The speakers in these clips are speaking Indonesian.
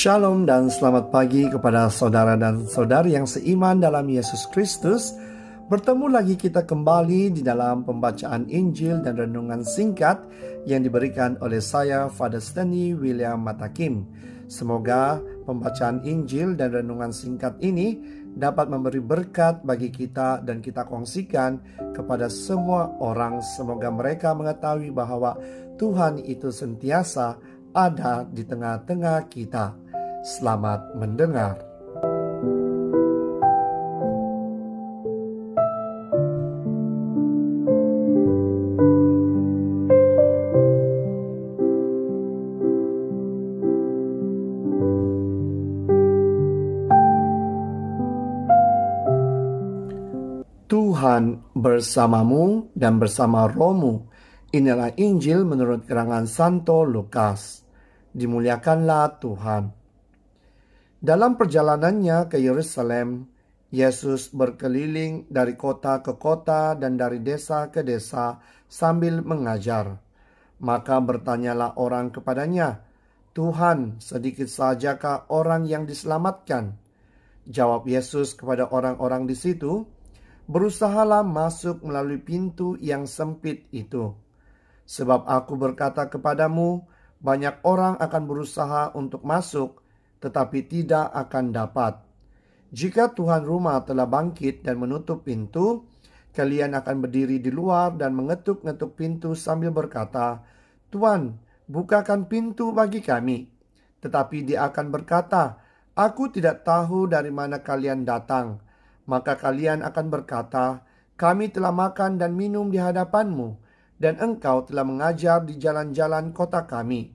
Shalom dan selamat pagi kepada saudara dan saudari yang seiman dalam Yesus Kristus. Bertemu lagi kita kembali di dalam pembacaan Injil dan renungan singkat yang diberikan oleh saya, Father Stanley William Matakim. Semoga pembacaan Injil dan renungan singkat ini dapat memberi berkat bagi kita dan kita kongsikan kepada semua orang. Semoga mereka mengetahui bahwa Tuhan itu sentiasa ada di tengah-tengah kita. Selamat mendengar. Tuhan bersamamu dan bersama rohmu. Inilah Injil menurut karangan Santo Lukas. Dimuliakanlah Tuhan. Dalam perjalanannya ke Yerusalem, Yesus berkeliling dari kota ke kota dan dari desa ke desa sambil mengajar. Maka bertanyalah orang kepadanya, "Tuhan, sedikit sajakah orang yang diselamatkan?" Jawab Yesus kepada orang-orang di situ, "Berusahalah masuk melalui pintu yang sempit itu. Sebab aku berkata kepadamu, banyak orang akan berusaha untuk masuk, tetapi tidak akan dapat. Jika Tuhan rumah telah bangkit dan menutup pintu, kalian akan berdiri di luar dan mengetuk-ngetuk pintu sambil berkata, 'Tuhan, bukakan pintu bagi kami.' Tetapi dia akan berkata, 'Aku tidak tahu dari mana kalian datang.' Maka kalian akan berkata, 'Kami telah makan dan minum di hadapanmu, dan engkau telah mengajar di jalan-jalan kota kami.'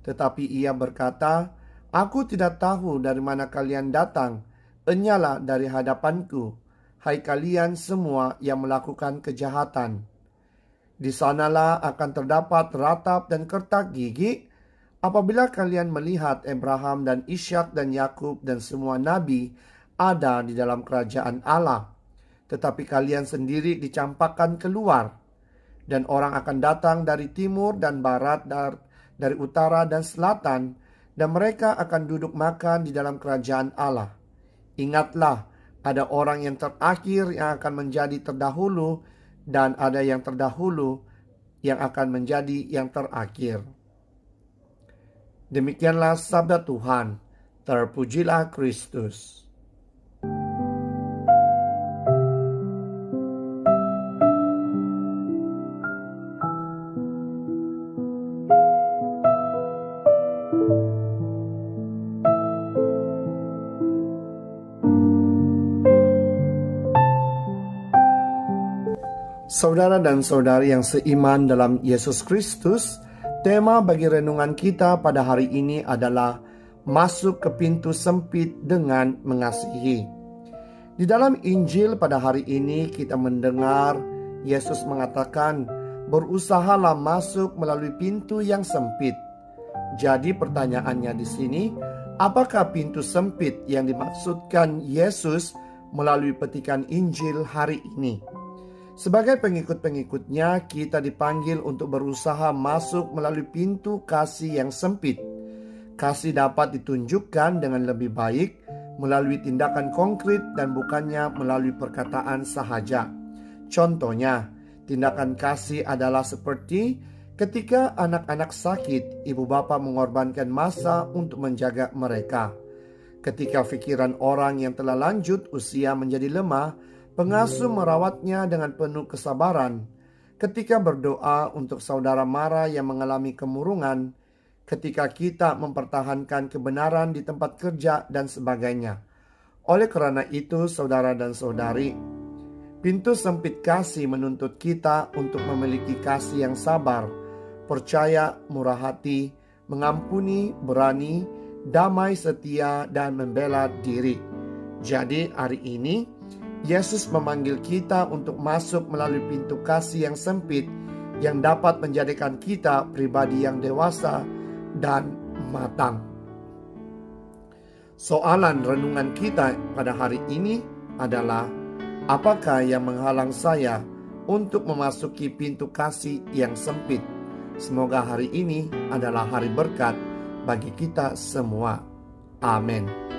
Tetapi ia berkata, 'Aku tidak tahu dari mana kalian datang. Enyalah dari hadapanku, hai kalian semua yang melakukan kejahatan.' Di sanalah akan terdapat ratap dan kertak gigi apabila kalian melihat Abraham dan Ishak dan Yakub dan semua nabi ada di dalam kerajaan Allah. Tetapi kalian sendiri dicampakkan keluar. Dan orang akan datang dari timur dan barat, dari utara dan selatan, dan mereka akan duduk makan di dalam kerajaan Allah. Ingatlah, ada orang yang terakhir yang akan menjadi terdahulu, dan ada yang terdahulu yang akan menjadi yang terakhir." Demikianlah sabda Tuhan. Terpujilah Kristus. Saudara dan saudari yang seiman dalam Yesus Kristus, tema bagi renungan kita pada hari ini adalah masuk ke pintu sempit dengan mengasihi. Di dalam Injil pada hari ini kita mendengar Yesus mengatakan, "Berusahalah masuk melalui pintu yang sempit." Jadi pertanyaannya di sini, apakah pintu sempit yang dimaksudkan Yesus melalui petikan Injil hari ini? Sebagai pengikut-pengikutnya, kita dipanggil untuk berusaha masuk melalui pintu kasih yang sempit. Kasih dapat ditunjukkan dengan lebih baik melalui tindakan konkret dan bukannya melalui perkataan sahaja. Contohnya, tindakan kasih adalah seperti ketika anak-anak sakit, ibu bapa mengorbankan masa untuk menjaga mereka. Ketika pikiran orang yang telah lanjut usia menjadi lemah, pengasuh merawatnya dengan penuh kesabaran. Ketika berdoa untuk saudara mara yang mengalami kemurungan, ketika kita mempertahankan kebenaran di tempat kerja dan sebagainya. Oleh karena itu, saudara dan saudari, pintu sempit kasih menuntut kita untuk memiliki kasih yang sabar, percaya, murah hati, mengampuni, berani, damai, setia, dan membela diri. Jadi hari ini Yesus memanggil kita untuk masuk melalui pintu kasih yang sempit yang dapat menjadikan kita pribadi yang dewasa dan matang. Soalan renungan kita pada hari ini adalah, apakah yang menghalang saya untuk memasuki pintu kasih yang sempit? Semoga hari ini adalah hari berkat bagi kita semua. Amin.